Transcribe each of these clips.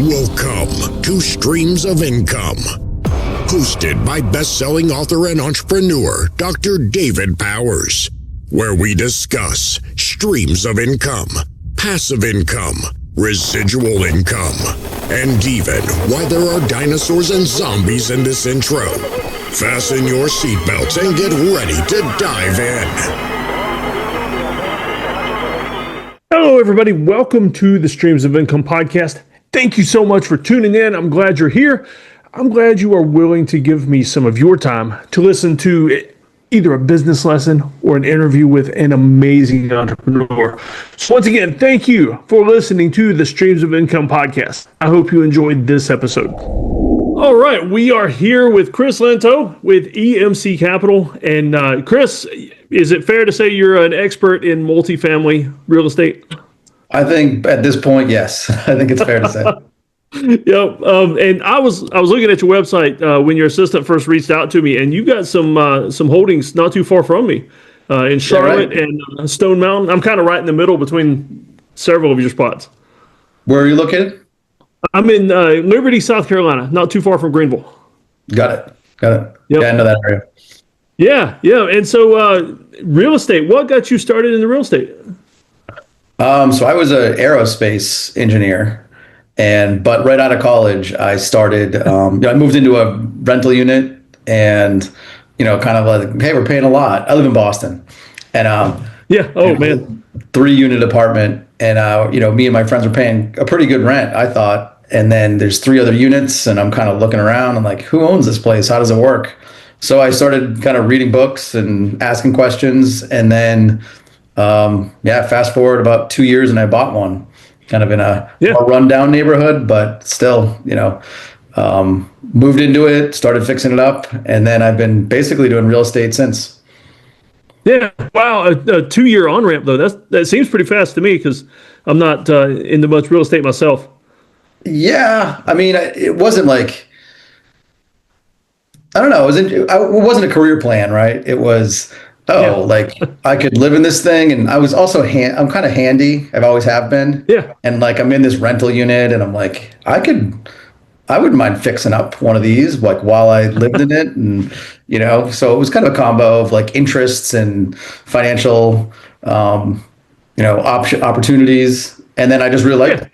Welcome to Streams of Income, hosted by best-selling author and entrepreneur Dr. David Powers, where we discuss streams of income, passive income, residual income, and even why there are dinosaurs and zombies in this intro. Fasten your seatbelts and get ready to dive in. Hello, everybody. Welcome to the Streams of Income podcast. Thank you so much for tuning in. I'm glad you're here. I'm glad you are willing to give me some of your time to listen to either a business lesson or an interview with an amazing entrepreneur. So once again, thank you for listening to the Streams of Income podcast. I hope you enjoyed this episode. All right, we are here with Chris Lento with EMC Capital. And Chris, is it fair to say you're an expert in multifamily real estate? I think at this point, yes. I think it's fair to say. Yep. And I was looking at your website when your assistant first reached out to me, and you got some holdings not too far from me in Charlotte and Stone Mountain. I'm kind of right in the middle between several of your spots. Where are you located? I'm in Liberty, South Carolina, not too far from Greenville. Got it. Yep. Yeah, I know that area. Yeah. And so real estate, what got you started in the real estate? So I was an aerospace engineer, but right out of college, I started. I moved into a rental unit, and kind of like, hey, we're paying a lot. I live in Boston, and man, 3-unit apartment, and me and my friends were paying a pretty good rent, I thought. And then there's 3 other units, and I'm kind of looking around. I'm like, who owns this place? How does it work? So I started kind of reading books and asking questions, and then. Fast forward about 2 years and I bought one, kind of in a rundown neighborhood, but still, moved into it, started fixing it up, and then I've been basically doing real estate since. Yeah, wow, a 2-year on ramp though. That seems pretty fast to me because I'm not into much real estate myself. Yeah, I mean, it wasn't like I don't know. It wasn't a career plan, right? It was. Like I could live in this thing, and I was also I'm kind of handy. I've always have been. Yeah. And like I'm in this rental unit, and I'm like I wouldn't mind fixing up one of these like while I lived in it, and so it was kind of a combo of like interests and financial, opportunities, and then I just really liked it.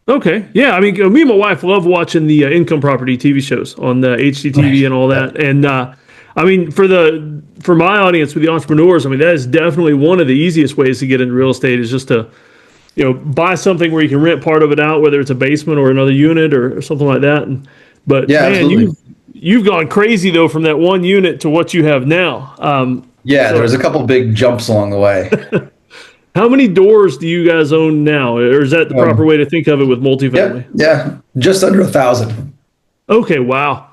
Okay. Yeah. I mean, me and my wife love watching the income property TV shows on the HGTV and all that, and. I mean, for my audience with the entrepreneurs, I mean, that is definitely one of the easiest ways to get into real estate is just to, buy something where you can rent part of it out, whether it's a basement or another unit or something like that. But man, you've gone crazy though from that one unit to what you have now. There was a couple big jumps along the way. How many doors do you guys own now? Or is that the proper way to think of it with multifamily? Yeah, just under 1,000. Okay, wow.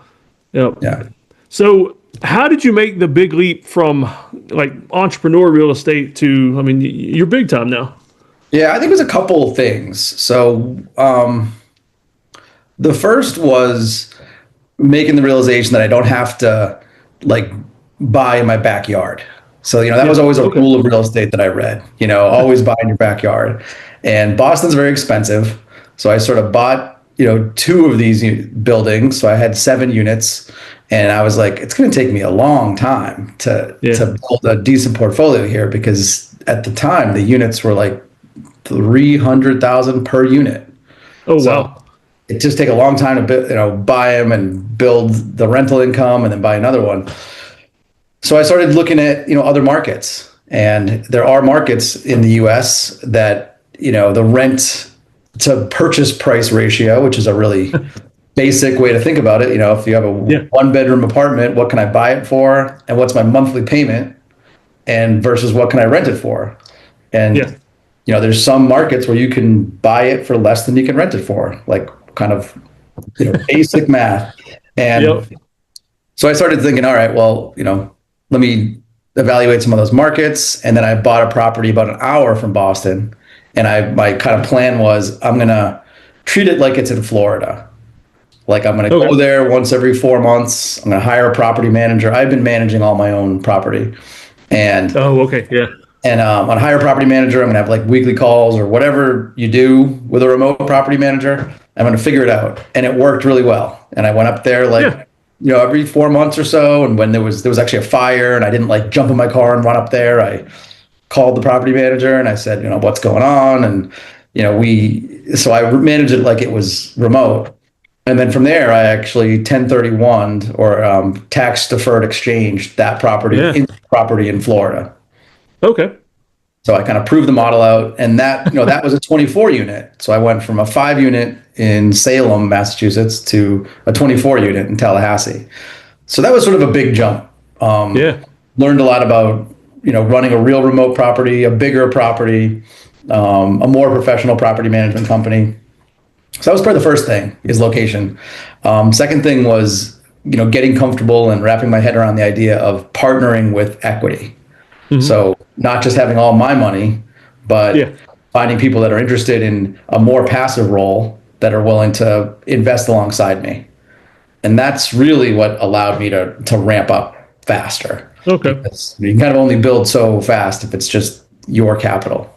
Yep. Yeah. So how did you make the big leap from like entrepreneur real estate to, I mean, you're big time now. Yeah, I think it was a couple of things. So the first was making the realization that I don't have to like buy in my backyard. So, that was always a rule of real estate that I read, always buy in your backyard. And Boston's very expensive. So I sort of bought, 2 of these buildings. So I had 7 units. And I was like, it's going to take me a long time to build a decent portfolio here because at the time the units were like $300,000 per unit. Oh, wow. It just take a long time to buy them and build the rental income and then buy another one. So I started looking at other markets, and there are markets in the U.S. that the rent to purchase price ratio, which is a really basic way to think about it. If you have a 1-bedroom apartment, what can I buy it for? And what's my monthly payment? And versus what can I rent it for? And, there's some markets where you can buy it for less than you can rent it for, like kind of basic math. And so I started thinking, all right, well, let me evaluate some of those markets. And then I bought a property about an hour from Boston. And my kind of plan was I'm going to treat it like it's in Florida. Like I'm going to go there once every 4 months. I'm going to hire a property manager. I've been managing all my own property. And And on hire property manager, I'm going to have like weekly calls or whatever you do with a remote property manager. I'm going to figure it out. And it worked really well. And I went up there every 4 months or so. And when there was actually a fire and I didn't like jump in my car and run up there, I called the property manager and I said, what's going on? And, so I managed it like it was remote. And then from there, I actually 1031 or tax deferred exchanged that property in Florida. Okay. So I kind of proved the model out, and that that was a 24 unit. So I went from a 5 unit in Salem, Massachusetts, to a 24 unit in Tallahassee. So that was sort of a big jump. Learned a lot about running a real remote property, a bigger property, a more professional property management company. So that was probably the first thing, is location. Second thing was getting comfortable and wrapping my head around the idea of partnering with equity. Mm-hmm. So not just having all my money, but finding people that are interested in a more passive role that are willing to invest alongside me. And that's really what allowed me to ramp up faster. Okay. Because you can kind of only build so fast if it's just your capital.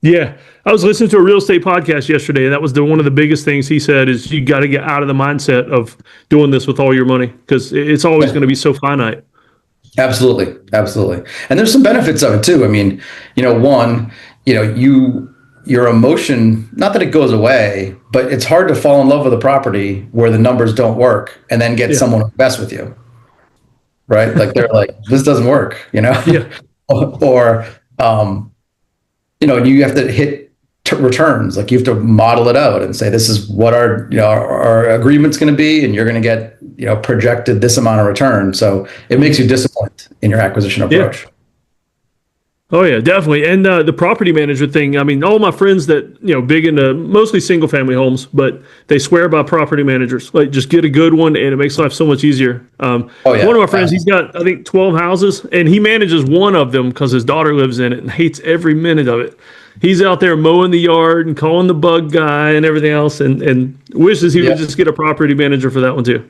Yeah. I was listening to a real estate podcast yesterday, and that was one of the biggest things he said is you got to get out of the mindset of doing this with all your money, because it's always going to be so finite. Absolutely. And there's some benefits of it too. I mean, one, your emotion, not that it goes away, but it's hard to fall in love with a property where the numbers don't work and then get someone to invest with you. Right? Like they're like, this doesn't work, Yeah. or, you have to hit returns. Like you have to model it out and say, this is what our agreement's going to be, and you're going to get projected this amount of return. So it makes you disciplined in your acquisition approach. Yeah. Oh yeah, definitely. And the property manager thing, I mean, all my friends that big into mostly single family homes, but they swear by property managers. Like, just get a good one and it makes life so much easier. One of my friends, he's got I think 12 houses, and he manages one of them because his daughter lives in it and hates every minute of it. He's out there mowing the yard and calling the bug guy and everything else, and wishes he would just get a property manager for that one too.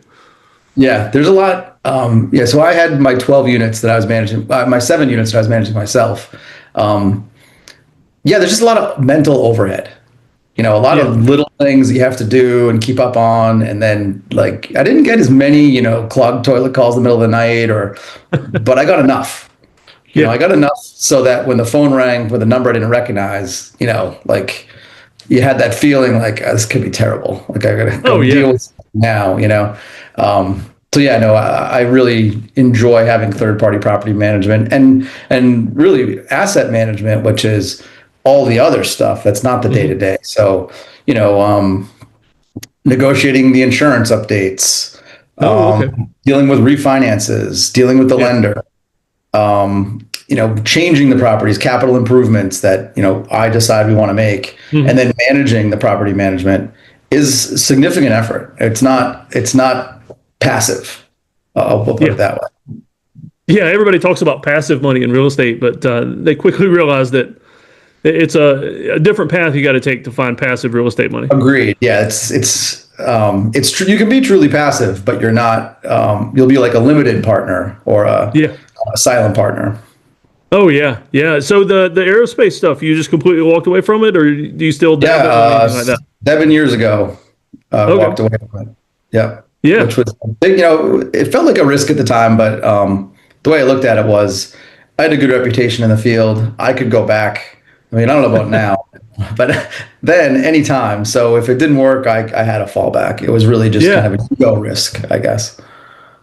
Yeah, there's a lot. So I had my 12 units that I was managing, my 7 units that I was managing myself. There's just a lot of mental overhead. A lot of little things you have to do and keep up on. And then like, I didn't get as many, clogged toilet calls in the middle of the night but I got enough. I got enough so that when the phone rang with a number I didn't recognize, like you had that feeling like, this could be terrible. Like I gotta go deal with it now, I really enjoy having third-party property management and really asset management, which is all the other stuff that's not the day-to-day. So, negotiating the insurance updates, dealing with refinances, dealing with the lender, changing the properties, capital improvements that, I decide we want to make, and then managing the property management is significant effort. It's not passive. We'll put it that way. Yeah, everybody talks about passive money in real estate, but they quickly realize that it's a different path you got to take to find passive real estate money. Agreed. Yeah, it's true. You can be truly passive, but you're not. You'll be like a limited partner or a silent partner. Oh yeah. So the aerospace stuff, you just completely walked away from it, or do you still dabble or anything like that? 7 years ago, walked away from it. Yeah. Which was big, it felt like a risk at the time, but the way I looked at it was I had a good reputation in the field. I could go back. I mean, I don't know about now, but then anytime. So if it didn't work, I had a fallback. It was really just kind of an ego risk, I guess.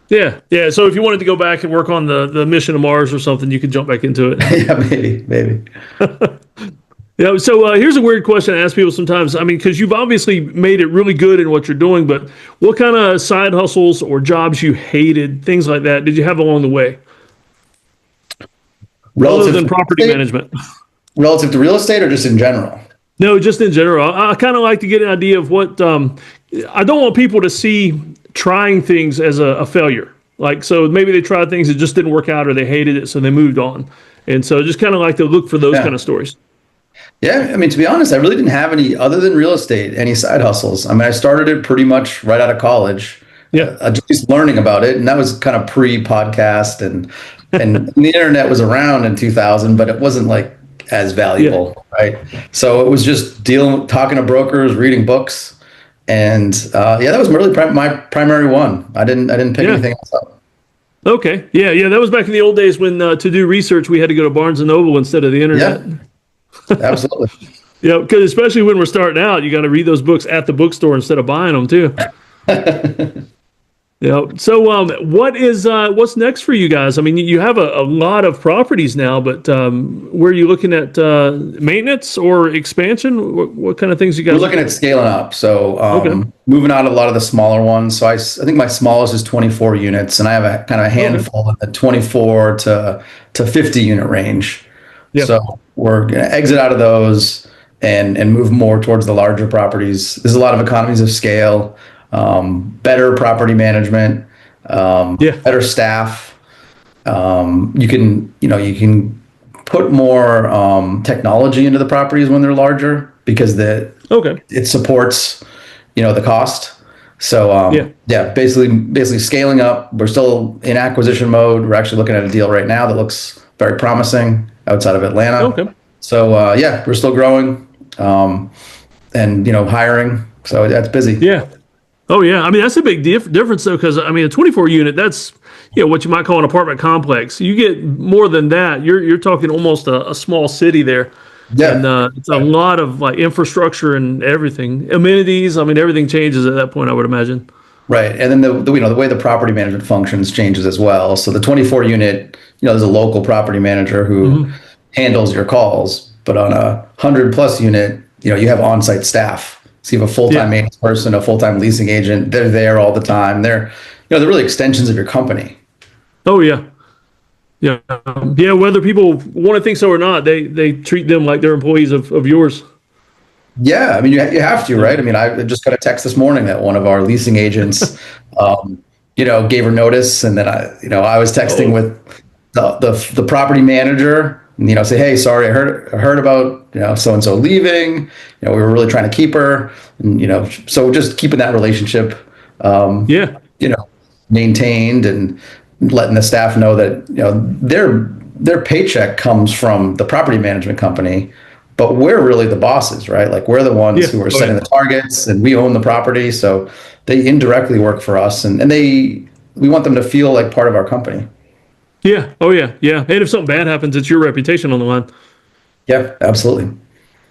Yeah. So if you wanted to go back and work on the mission to Mars or something, you could jump back into it. Yeah, maybe. So here's a weird question I ask people sometimes. I mean, because you've obviously made it really good in what you're doing, but what kind of side hustles or jobs you hated, things like that, did you have along the way? Other than property management. Relative to real estate or just in general? No, just in general. I kind of like to get an idea of what I don't want people to see trying things as a failure. Like, so maybe they tried things that just didn't work out or they hated it, so they moved on. And so just kind of like to look for those kind of stories. Yeah, I mean, to be honest, I really didn't have any, other than real estate, any side hustles. I mean, I started it pretty much right out of college. Yeah. Just learning about it. And that was kind of pre-podcast and And the internet was around in 2000, but it wasn't like as valuable, right? So it was just talking to brokers, reading books, and that was really my primary one. I didn't pick anything else up. Okay. Yeah. That was back in the old days when to do research, we had to go to Barnes and Noble instead of the internet. Yeah, absolutely. Yeah, because especially when we're starting out, you got to read those books at the bookstore instead of buying them too. Yeah. So, what's next for you guys? I mean, you have a lot of properties now, but where are you looking at maintenance or expansion? What kind of things you guys? We're looking at scaling up. So, moving out of a lot of the smaller ones. So I think my smallest is 24 units, and I have a kind of a handful in the 24 to 50 unit range. Yep. So we're going to exit out of those and move more towards the larger properties. There's a lot of economies of scale. Better property management, better staff. You can put more technology into the properties when they're larger because it supports the cost. So basically scaling up. We're still in acquisition mode. We're actually looking at a deal right now that looks very promising outside of Atlanta. Okay. So we're still growing and hiring. So that's busy. Yeah. Oh yeah, I mean that's a big difference though, because I mean a 24 unit, that's what you might call an apartment complex. You get more than that, you're talking almost a small city there. Yeah, and it's a lot of like infrastructure and everything, amenities. I mean everything changes at that point, I would imagine. Right, and then the way the property management functions changes as well. So the 24 unit, there's a local property manager who handles your calls, but on a 100+ unit, you have on-site staff. So you have a full-time maintenance person, a full-time leasing agent. They're there all the time. They're really extensions of your company. Oh yeah, yeah. Whether people want to think so or not, they treat them like they're employees of yours. Yeah, I mean you have to, right? I mean I just got a text this morning that one of our leasing agents, gave her notice, and then I was texting with the property manager. Say, hey, sorry, I heard about, so-and-so leaving, we were really trying to keep her, and, so just keeping that relationship, maintained and letting the staff know that, their paycheck comes from the property management company, but we're really the bosses, right? Like we're the ones who are setting the targets and we own the property. So they indirectly work for us and we want them to feel like part of our company. Yeah. Oh, yeah. Yeah. And if something bad happens, it's your reputation on the line. Yeah, absolutely.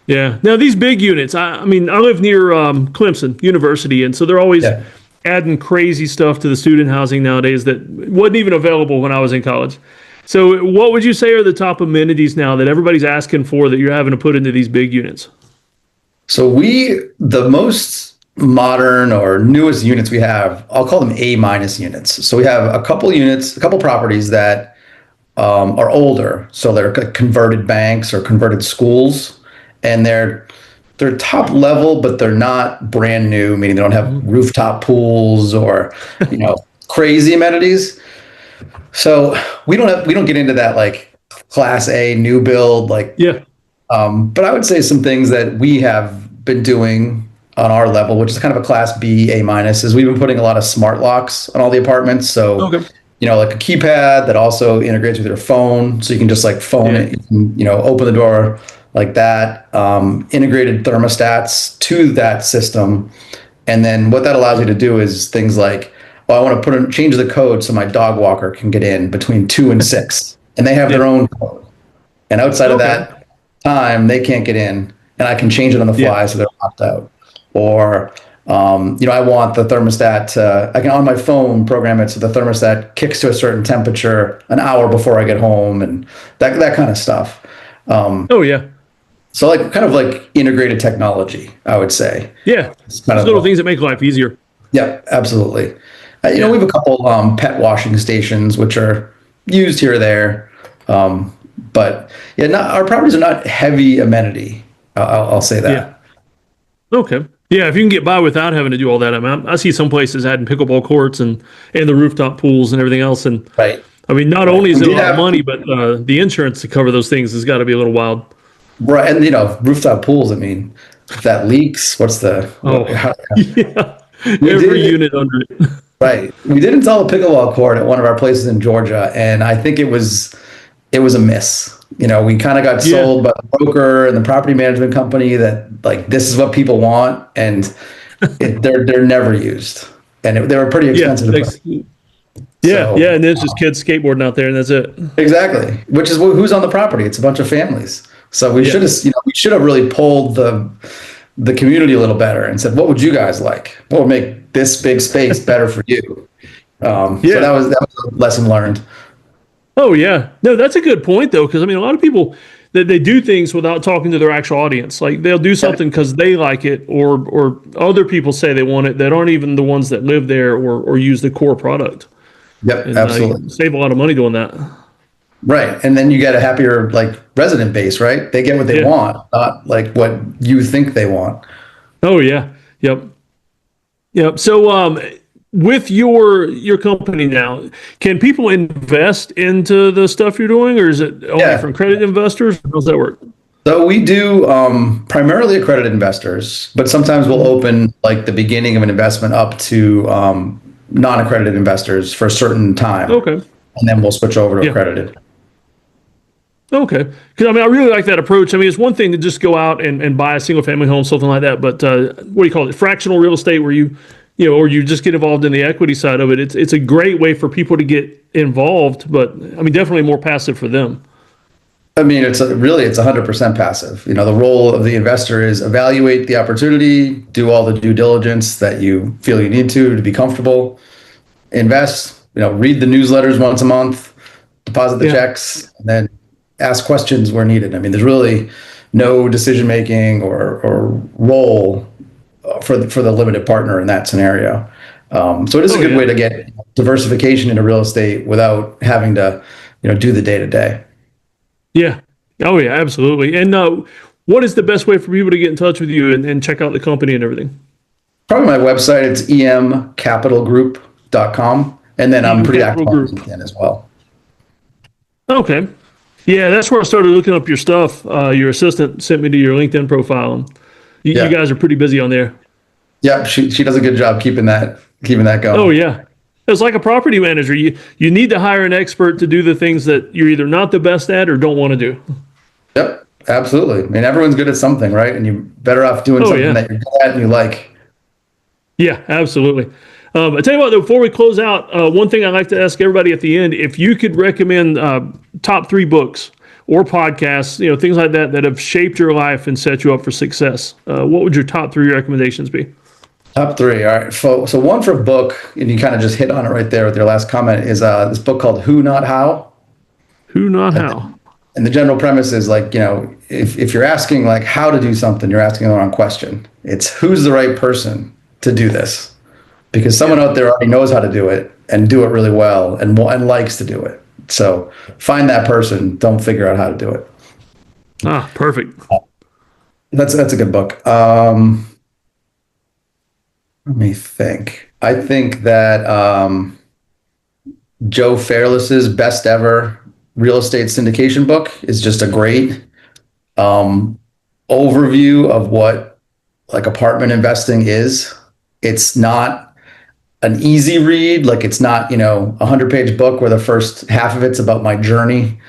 Yeah. Now, these big units, I mean, I live near Clemson University, and so they're always adding crazy stuff to the student housing nowadays that wasn't even available when I was in college. So what would you say are the top amenities now that everybody's asking for that you're having to put into these big units? So the most modern or newest units we have, I'll call them A- units. So we have a couple properties that are older. So they're converted banks or converted schools, and they're top level, but they're not brand new, meaning they don't have rooftop pools or crazy amenities. So we don't get into that like class A new build but I would say some things that we have been doing on our level, which is kind of a class B, A-, is we've been putting a lot of smart locks on all the apartments. So, like a keypad that also integrates with your phone. So you can just like phone it, you can, open the door like that, integrated thermostats to that system. And then what that allows you to do is things like, I want to change the code so my dog walker can get in between 2 and 6, and they have their own code. And outside of that time, they can't get in, and I can change it on the fly so they're locked out. Or, I want the thermostat I can on my phone program it so the thermostat kicks to a certain temperature an hour before I get home, and that kind of stuff. So like kind of like integrated technology, I would say. Yeah, it's kind of little things that make life easier. Yeah, absolutely. We have a couple pet washing stations which are used here or there, but our properties are not heavy amenity. I'll say that. Yeah. Okay. Yeah, if you can get by without having to do all that, I see some places adding pickleball courts and the rooftop pools and everything else. And I mean, not only is it a lot of money, but the insurance to cover those things has got to be a little wild. Right, and rooftop pools. I mean, if that leaks, what's the? Every unit under it. Right. We did install a pickleball court at one of our places in Georgia, and I think it was a miss. We kind of got Yeah. sold by the broker and the property management company that like this is what people want, and they're never used, and they were pretty Yeah. expensive to put. Yeah. Yeah. So And it's just kids skateboarding out there and that's it. exactly, which is who's on the property. It's a bunch of families. So we Yeah. should have really polled the community a little better and said, what would you guys like? What would make this big space better for you? Yeah. So that was a lesson learned. Oh yeah, no, that's a good point though, because I mean, a lot of people that they do things without talking to their actual audience. Like they'll do something because they like it, or other people say they want it that aren't even the ones that live there or use the core product. Yep, And absolutely. you save a lot of money doing that. Right. And then you get a happier like resident base, right? They get what they Yeah. want, not like what you think they want. Oh yeah, yep, yep. So with your company now, can people invest into the stuff you're doing, or is it only Yeah. from credit investors? How does that work? So we do primarily accredited investors, but sometimes we'll open like the beginning of an investment up to non-accredited investors for a certain time, Okay. and then we'll switch over to Yeah. accredited. Okay. Because I mean, I really like that approach. I mean, it's one thing to just go out and buy a single family home, something like that. But what do you call it? Fractional real estate, where or you just get involved in the equity side of it. It's a great way for people to get involved, but I mean, definitely more passive for them. I mean, it's 100% passive. The role of the investor is evaluate the opportunity, do all the due diligence that you feel you need to be comfortable, invest, read the newsletters once a month, deposit the Yeah. checks, and then ask questions where needed. I mean, there's really no decision making or role for the limited partner in that scenario. So it is a good way to get diversification into real estate without having to, do the day to day. Yeah. Oh yeah, absolutely. And what is the best way for people to get in touch with you and check out the company and everything? Probably my website. It's emcapitalgroup.com. And then I'm pretty active on Group. LinkedIn as well. Okay. Yeah, that's where I started looking up your stuff. Your assistant sent me to your LinkedIn profile. And you guys are pretty busy on there. Yeah, she does a good job keeping that going. Oh yeah. It's like a property manager. You need to hire an expert to do the things that you're either not the best at or don't want to do. Yep, absolutely. I mean, everyone's good at something, right? And you're better off doing something that you're good at and you like. Yeah, absolutely. I tell you what, though, before we close out, one thing I like to ask everybody at the end, if you could recommend top 3 books or podcasts, things like that have shaped your life and set you up for success, what would your top 3 recommendations be? Top 3. All right. So one for book, and you kind of just hit on it right there with your last comment, is this book called Who Not How. Who Not How. And the general premise is like, if you're asking like how to do something, you're asking the wrong question. It's who's the right person to do this, because someone out there already knows how to do it and do it really well and likes to do it. So find that person. Don't figure out how to do it. Ah, perfect. That's a good book. Let me think. I think that Joe Fairless's Best Ever Real Estate Syndication book is just a great overview of what like apartment investing is. It's not an easy read. Like it's not, a 100-page book where the first half of it's about my journey.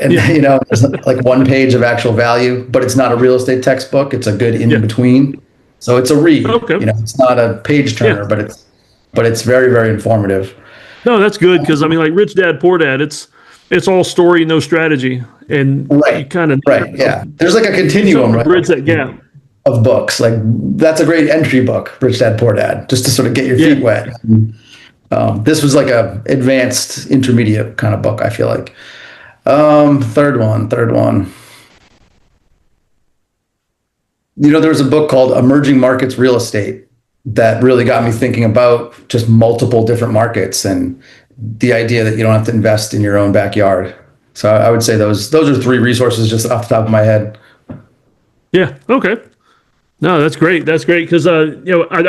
And, there's like one page of actual value, but it's not a real estate textbook. It's a good in between. So it's a read. Okay. It's not a page turner, but it's very, very informative. No, that's good because I mean, like Rich Dad Poor Dad, it's all story, no strategy, and you kind of yeah. There's like a continuum, right? Bridge that gap of books. Like that's a great entry book, Rich Dad Poor Dad, just to sort of get your feet wet. This was like a advanced intermediate kind of book, I feel like. Third one. There was a book called Emerging Markets Real Estate that really got me thinking about just multiple different markets and the idea that you don't have to invest in your own backyard. So I would say those are 3 resources just off the top of my head. Yeah. Okay. No, that's great. That's great because I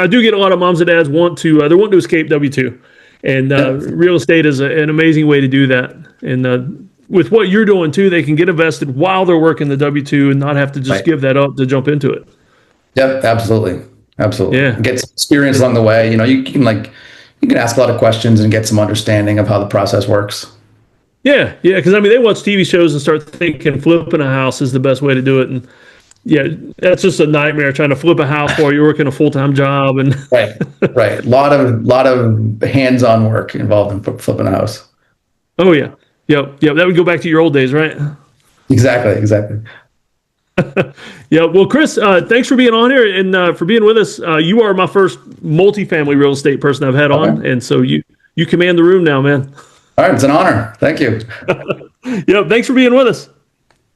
do get a lot of moms and dads want to escape W-2, and real estate is an amazing way to do that. And with what you're doing too, they can get invested while they're working the W-2 and not have to just give that up to jump into it. Yep, absolutely. Yeah. Get some experience along the way. You can you can ask a lot of questions and get some understanding of how the process works. Yeah, yeah, because I mean, they watch TV shows and start thinking flipping a house is the best way to do it, and yeah, that's just a nightmare trying to flip a house while you're working a full-time job. And Right, right. Lot of hands-on work involved in flipping a house. oh yeah, yep, yep, that would go back to your old days, right? Exactly. Yeah. Well, Chris, thanks for being on here and for being with us. You are my first multifamily real estate person I've had on, and so you command the room now, man. All right, it's an honor. Thank you. Yep. Thanks for being with us.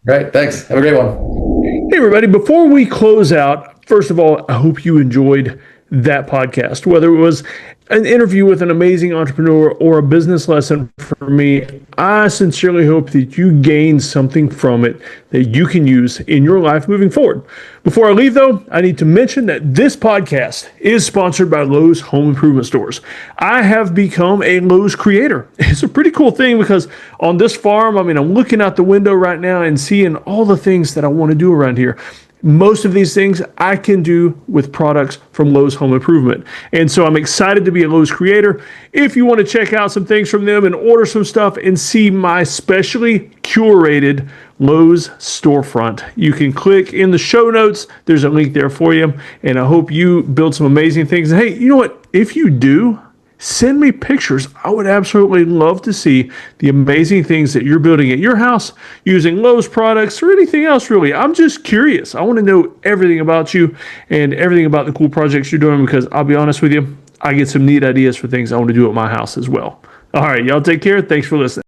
Great. Thanks. Have a great one. Hey, everybody. Before we close out, first of all, I hope you enjoyed that podcast, whether it was an interview with an amazing entrepreneur or a business lesson for me. I sincerely hope that you gain something from it that you can use in your life moving forward. Before I leave, though, I need to mention that this podcast is sponsored by Lowe's Home Improvement Stores. I have become a Lowe's creator. It's a pretty cool thing because on this farm, I mean, I'm looking out the window right now and seeing all the things that I want to do around here. Most of these things I can do with products from Lowe's Home Improvement. And so I'm excited to be a Lowe's creator. If you want to check out some things from them and order some stuff and see my specially curated Lowe's storefront, you can click in the show notes. There's a link there for you. And I hope you build some amazing things. And hey, you know what? If you do, send me pictures. I would absolutely love to see the amazing things that you're building at your house using Lowe's products or anything else, really. I'm just curious. I want to know everything about you and everything about the cool projects you're doing because I'll be honest with you, I get some neat ideas for things I want to do at my house as well. All right, y'all take care. Thanks for listening.